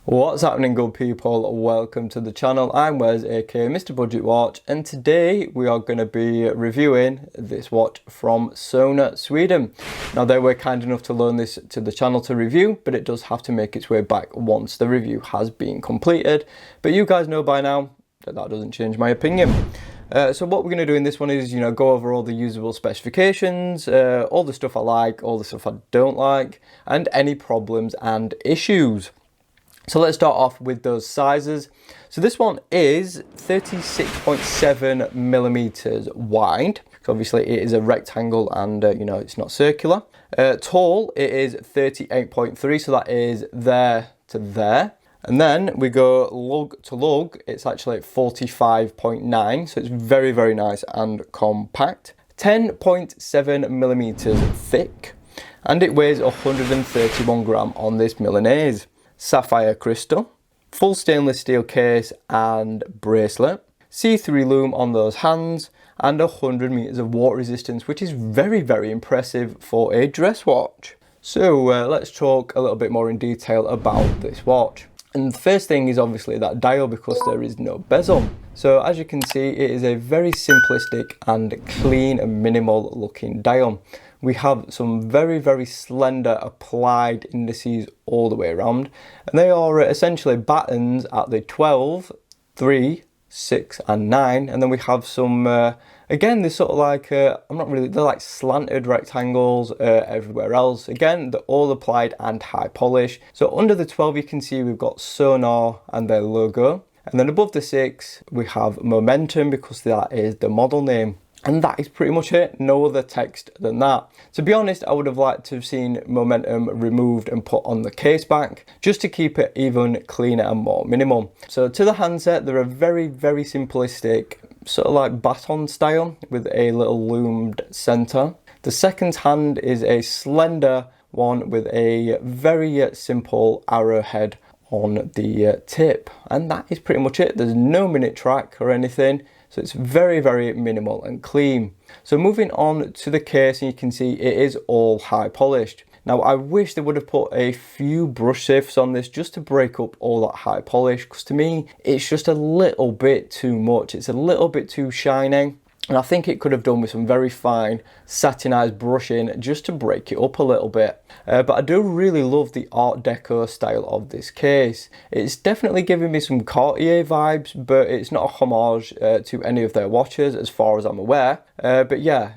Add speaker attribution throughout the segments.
Speaker 1: What's happening, good people? Welcome to the channel. I'm Wes, aka Mr. Budget Watch, and today we are going to be reviewing this watch from Sona, Sweden. Now, they were kind enough to loan this to the channel to review, but it does have to make its way back once the review has been completed. But you guys know by now that that doesn't change my opinion. So what we're going to do in this one is, go over all the usable specifications, all the stuff I like, all the stuff I don't like, and any problems and issues. So let's start off with those sizes. So this one is 36.7 millimeters wide. So obviously it is a rectangle and it's not circular. Tall, it is 38.3, so that is there to there. And then we go lug to lug, it's actually 45.9, so it's very, very nice and compact. 10.7 millimeters thick, and it weighs 131 gram on this Milanese. Sapphire crystal, full stainless steel case and bracelet, see-through loom on those hands, and 100 meters of water resistance, which is very, very impressive for a dress watch. So let's talk a little bit more in detail about this watch. And the first thing is obviously that dial, because there is no bezel. So as you can see, it is a very simplistic and clean and minimal looking dial. We have some very, very slender applied indices all the way around, and they are essentially buttons at the 12, 3, 6 and 9, and then we have some again, they're sort of like they're like slanted rectangles everywhere else. Again, they're all applied and high polish. So under the 12 you can see we've got Sonar and their logo, and then above the 6 we have Momentum, because that is the model name. And that is pretty much it, no other text than that. To be honest, I would have liked to have seen Momentum removed and put on the case back, just to keep it even cleaner and more minimal. So to the handset, they're a very, very simplistic, sort of like baton style with a little loomed center. The second hand is a slender one with a very simple arrowhead on the tip. And that is pretty much it. There's no minute track or anything. So it's very, very minimal and clean. So moving on to the case, and you can see it is all high polished. Now I wish they would have put a few brush sifts on this just to break up all that high polish, because to me it's just a little bit too much. It's a little bit too shiny. And I think it could have done with some very fine satinized brushing just to break it up a little bit. But I do really love the Art Deco style of this case. It's definitely giving me some Cartier vibes, but it's not a homage to any of their watches as far as I'm aware. But yeah,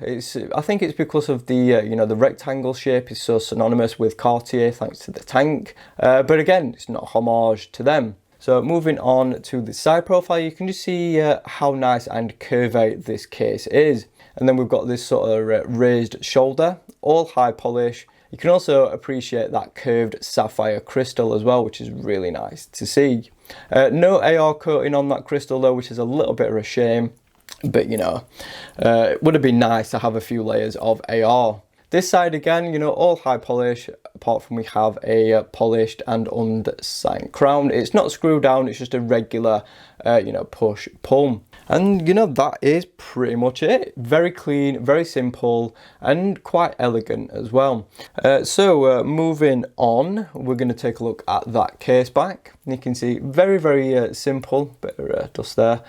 Speaker 1: I think it's because of the the rectangle shape is so synonymous with Cartier thanks to the tank. But again, it's not a homage to them. So moving on to the side profile, you can just see how nice and curvy this case is. And then we've got this sort of raised shoulder, all high polish. You can also appreciate that curved sapphire crystal as well, which is really nice to see. No AR coating on that crystal though, which is a little bit of a shame. But it would have been nice to have a few layers of AR. This side again, all high polish, apart from we have a polished and undersigned crown. It's not screwed down, it's just a regular, push pull. And that is pretty much it. Very clean, very simple, and quite elegant as well. So moving on, we're going to take a look at that case back. You can see very, very simple, bit of dust there.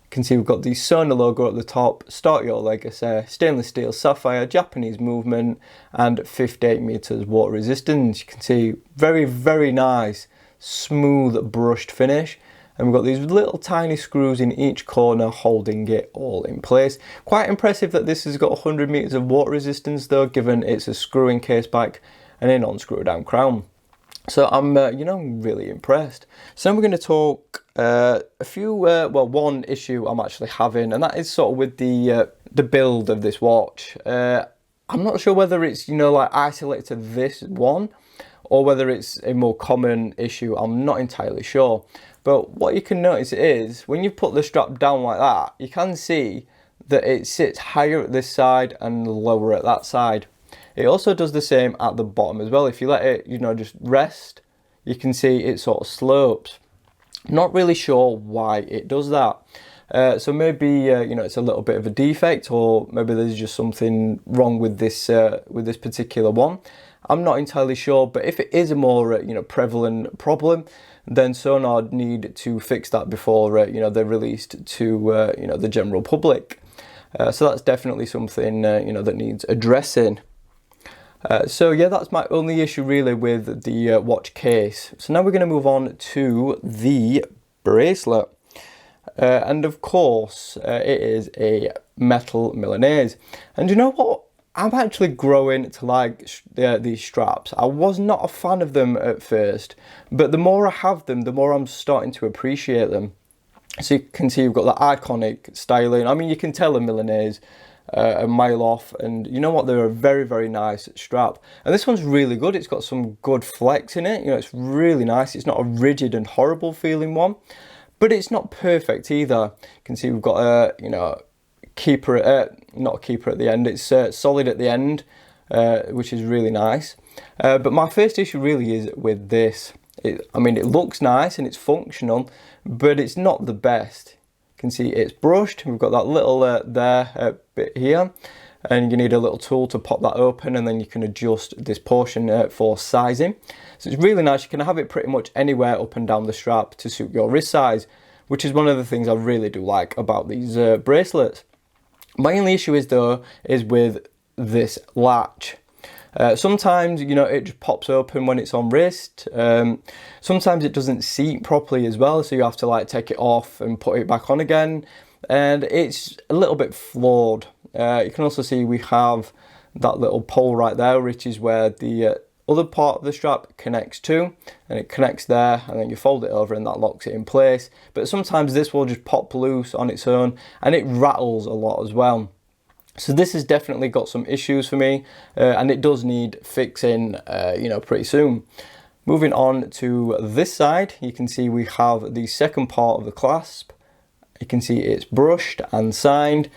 Speaker 1: You can see we've got the Sona logo at the top, Start Your Legacy, stainless steel sapphire, Japanese movement, and 58 meters water resistance. You can see very, very nice, smooth brushed finish. And we've got these little tiny screws in each corner holding it all in place. Quite impressive that this has got 100 meters of water resistance though, given it's a screw-in case back and a non-screw down crown. So I'm, really impressed. So now we're going to talk one issue I'm actually having, and that is sort of with the build of this watch. I'm not sure whether it's, isolated to this one, or whether it's a more common issue. I'm not entirely sure. But what you can notice is, when you put the strap down like that, you can see that it sits higher at this side and lower at that side. It also does the same at the bottom as well. If you let it, just rest, you can see it sort of slopes. Not really sure why it does that. So maybe it's a little bit of a defect, or maybe there's just something wrong with this particular one. I'm not entirely sure, but if it is a more prevalent problem, then Sonar need to fix that before you know, they're released to you know, the general public. So that's definitely something you know, that needs addressing. So yeah, that's my only issue really with the watch case. So now we're going to move on to the bracelet. And of course, it is a metal Milanese. And you know what? I'm actually growing to like these straps. I was not a fan of them at first, but the more I have them, the more I'm starting to appreciate them. So you can see you've got that iconic styling. I mean, you can tell a Milanese a mile off, and you know what, they're a very, very nice strap. And this one's really good. It's got some good flex in it. You know, it's really nice. It's not a rigid and horrible feeling one, but it's not perfect either. You can see we've got a, you know, keeper, not a keeper at the end. It's solid at the end, which is really nice. But my first issue really is with this. I mean, it looks nice and it's functional, but it's not the best. You can see it's brushed. We've got that little bit here, and you need a little tool to pop that open, and then you can adjust this portion for sizing. So it's really nice. You can have it pretty much anywhere up and down the strap to suit your wrist size, which is one of the things I really do like about these bracelets. My only issue is with this latch. Sometimes, you know, it just pops open when it's on wrist. Sometimes it doesn't seat properly as well, so you have to like take it off and put it back on again, and it's a little bit flawed. You can also see we have that little pole right there, which is where the other part of the strap connects to, and it connects there, and then you fold it over and that locks it in place. But sometimes this will just pop loose on its own, and it rattles a lot as well. So this has definitely got some issues for me, and it does need fixing, you know, pretty soon. Moving on to this side, you can see we have the second part of the clasp. You can see it's brushed and signed,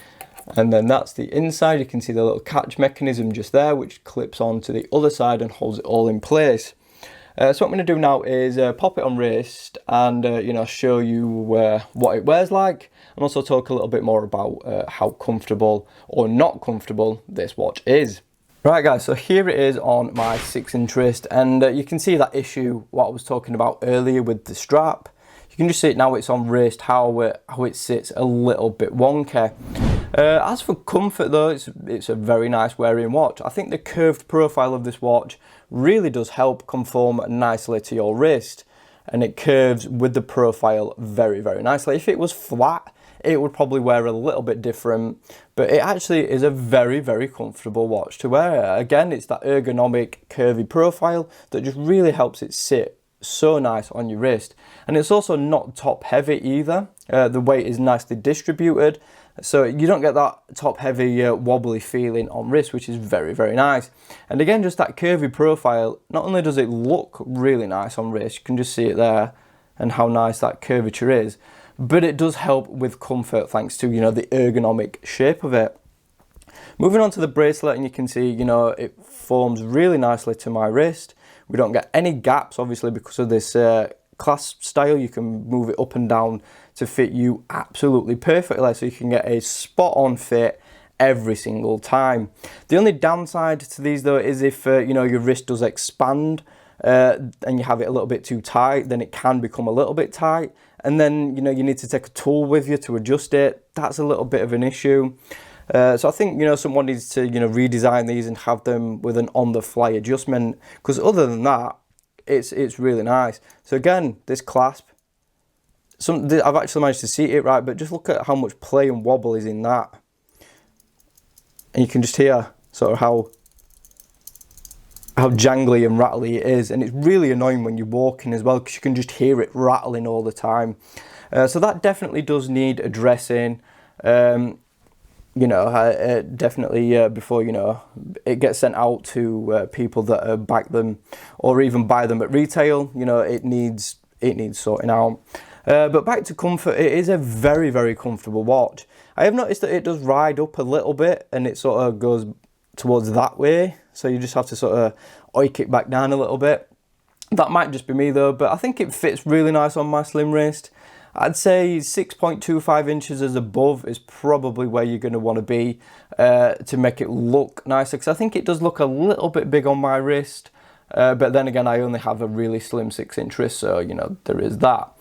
Speaker 1: and then that's the inside. You can see the little catch mechanism just there, which clips onto the other side and holds it all in place. So what I'm going to do now is pop it on wrist and you know, show you what it wears like, and also talk a little bit more about how comfortable or not comfortable this watch is. Right guys, so here it is on my 6-inch wrist, and you can see that issue what I was talking about earlier with the strap. You can just see it now it's on wrist, how it sits a little bit wonky. As for comfort though, it's a very nice wearing watch. I think the curved profile of this watch really does help conform nicely to your wrist, and it curves with the profile very, very nicely. If it was flat, it would probably wear a little bit different, but it actually is a very, very comfortable watch to wear. Again, it's that ergonomic curvy profile that just really helps it sit so nice on your wrist. And it's also not top heavy either. The weight is nicely distributed, so you don't get that top heavy wobbly feeling on wrist, which is very, very nice. And again, just that curvy profile, not only does it look really nice on wrist, you can just see it there and how nice that curvature is, but it does help with comfort thanks to, you know, the ergonomic shape of it. Moving on to the bracelet, and you can see, you know, it forms really nicely to my wrist. We don't get any gaps, obviously, because of this clasp style. You can move it up and down to fit you absolutely perfectly, so you can get a spot-on fit every single time. The only downside to these though is if you know, your wrist does expand and you have it a little bit too tight, then it can become a little bit tight, and then, you know, you need to take a tool with you to adjust it. That's a little bit of an issue. So I think, you know, someone needs to, you know, redesign these and have them with an on-the-fly adjustment, because other than that, it's really nice. So again, this clasp, I've actually managed to seat it right, but just look at how much play and wobble is in that. And you can just hear sort of how jangly and rattly it is, and it's really annoying when you're walking as well, because you can just hear it rattling all the time. So that definitely does need addressing. You know, definitely before, you know, it gets sent out to people that back them or even buy them at retail. You know, it needs sorting out. But back to comfort, it is a very, very comfortable watch. I have noticed that it does ride up a little bit, and it sort of goes towards that way, so you just have to sort of oik it back down a little bit. That might just be me though, but I think it fits really nice on my slim wrist. I'd say 6.25 inches as above is probably where you're going to want to be to make it look nicer, because I think it does look a little bit big on my wrist. But then again, I only have a really slim 6-inch wrist, so you know, there is that.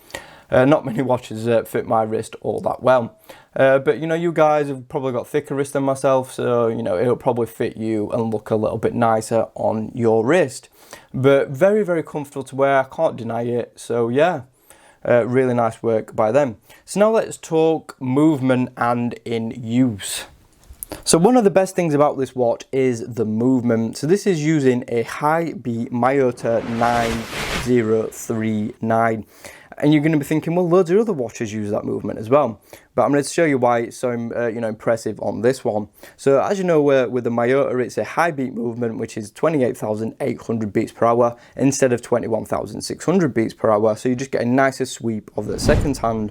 Speaker 1: Not many watches fit my wrist all that well. But you know, you guys have probably got thicker wrist than myself, so you know, it'll probably fit you and look a little bit nicer on your wrist. But very, very comfortable to wear, I can't deny it. So yeah, really nice work by them. So now let's talk movement and in use. So one of the best things about this watch is the movement. So this is using a high beat Miyota 9039. And you're going to be thinking, well, loads of other watches use that movement as well. But I'm going to show you why it's so you know, impressive on this one. So as you know, with the Miyota, it's a high beat movement, which is 28,800 beats per hour instead of 21,600 beats per hour. So you just get a nicer sweep of the second hand.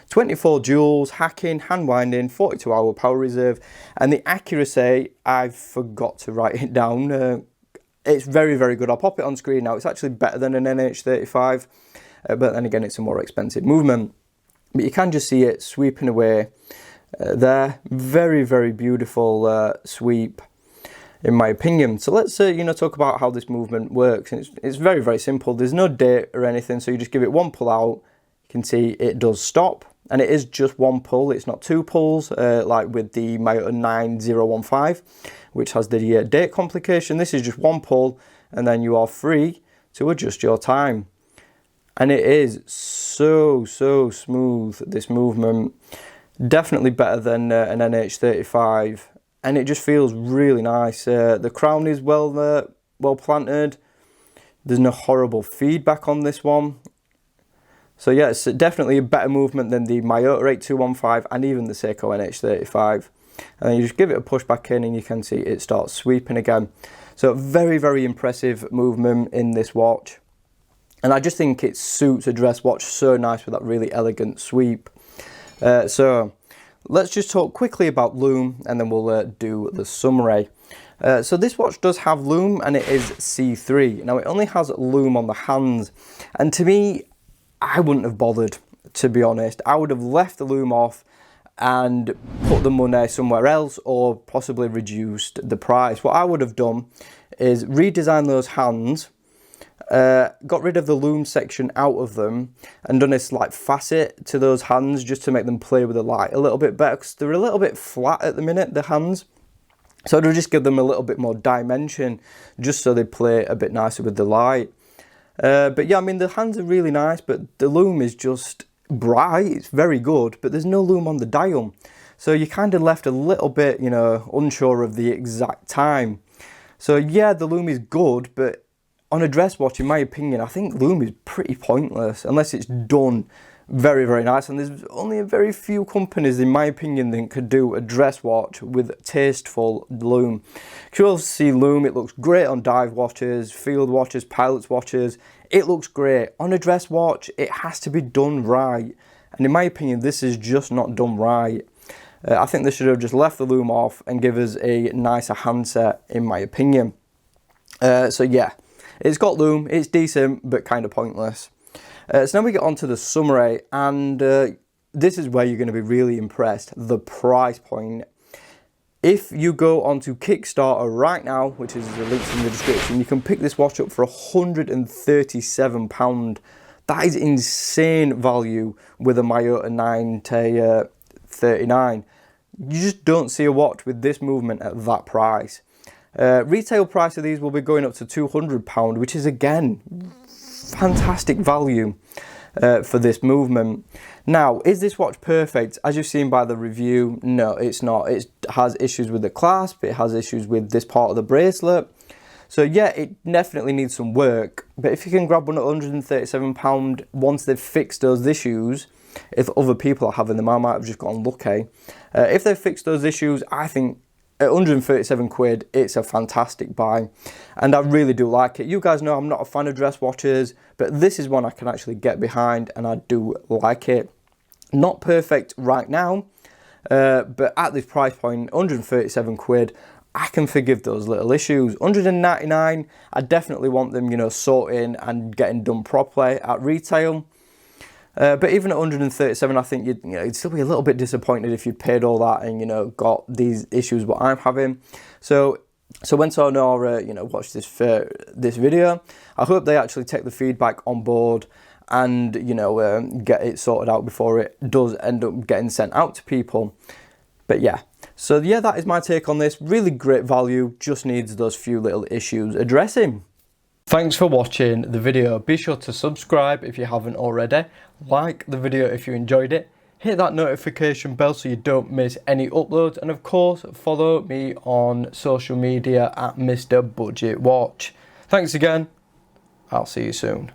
Speaker 1: 24 joules, hacking, hand winding, 42-hour power reserve. And the accuracy, I forgot to write it down. It's very, very good. I'll pop it on screen now. It's actually better than an NH35. But then again, it's a more expensive movement. But you can just see it sweeping away there. Very, very beautiful sweep, in my opinion. So let's you know, talk about how this movement works. It's very, very simple. There's no date or anything, so you just give it one pull out. You can see it does stop, and it is just one pull. It's not two pulls like with the Miyota 9015, which has the date complication. This is just one pull, and then you are free to adjust your time. And it is so, so smooth, this movement. Definitely better than an NH35. And it just feels really nice. The crown is well planted. There's no horrible feedback on this one. So yeah, it's definitely a better movement than the Miyota 8215 and even the Seiko NH35. And then you just give it a push back in and you can see it starts sweeping again. So very, very impressive movement in this watch. And I just think it suits a dress watch so nice with that really elegant sweep. So let's just talk quickly about Loom and then we'll do the summary. So this watch does have Loom and it is C3. Now it only has Loom on the hands. And to me, I wouldn't have bothered, to be honest. I would have left the Loom off and put the money somewhere else or possibly reduced the price. What I would have done is redesign those hands, got rid of the Loom section out of them and done a slight facet to those hands just to make them play with the light a little bit better, because they're a little bit flat at the minute, the hands. So I'd just give them a little bit more dimension just so they play a bit nicer with the light. But yeah, I mean, the hands are really nice, but the Loom is just bright. It's very good, but there's no Loom on the dial. So you're kind of left a little bit, you know, unsure of the exact time. So yeah, the Loom is good, but on a dress watch, in my opinion, I think Loom is pretty pointless unless it's done very, very nice. And there's only a very few companies, in my opinion, that could do a dress watch with tasteful Loom. You will see Loom, it looks great on dive watches, field watches, pilots watches. It looks great. On a dress watch, it has to be done right. And in my opinion, this is just not done right. I think they should have just left the Loom off and give us a nicer handset, in my opinion. So yeah. It's got Loom, it's decent, but kind of pointless. So now we get on to the summary, and this is where you're going to be really impressed, the price point. If you go onto Kickstarter right now, which is the links in the description, you can pick this watch up for £137. That is insane value with a Miyota 9039. You just don't see a watch with this movement at that price. Retail price of these will be going up to £200, which is again fantastic value for this movement. Now, is this watch perfect? As you've seen by the review, no, it's not. It has issues with the clasp, it has issues with this part of the bracelet. So yeah, it definitely needs some work, but if you can grab one at £137 once they've fixed those issues, if other people are having them, I might have just got unlucky. If they've fixed those issues, I think at 137 quid, it's a fantastic buy, and I really do like it. You guys know I'm not a fan of dress watches, but this is one I can actually get behind, and I do like it. Not perfect right now, but at this price point, 137 quid, I can forgive those little issues. 199, I definitely want them, you know, sorting and getting done properly at retail. But even at 137, I think you'd still be a little bit disappointed if you paid all that and, you know, got these issues what I'm having. So So when Sonora, watch this video, I hope they actually take the feedback on board and, get it sorted out before it does end up getting sent out to people. But yeah, so yeah, that is my take on this. Really great value, just needs those few little issues addressing. Thanks for watching the video. Be sure to subscribe if you haven't already. Like the video if you enjoyed it. Hit that notification bell so you don't miss any uploads. And of course, follow me on social media at Mr. Budget Watch. Thanks again. I'll see you soon.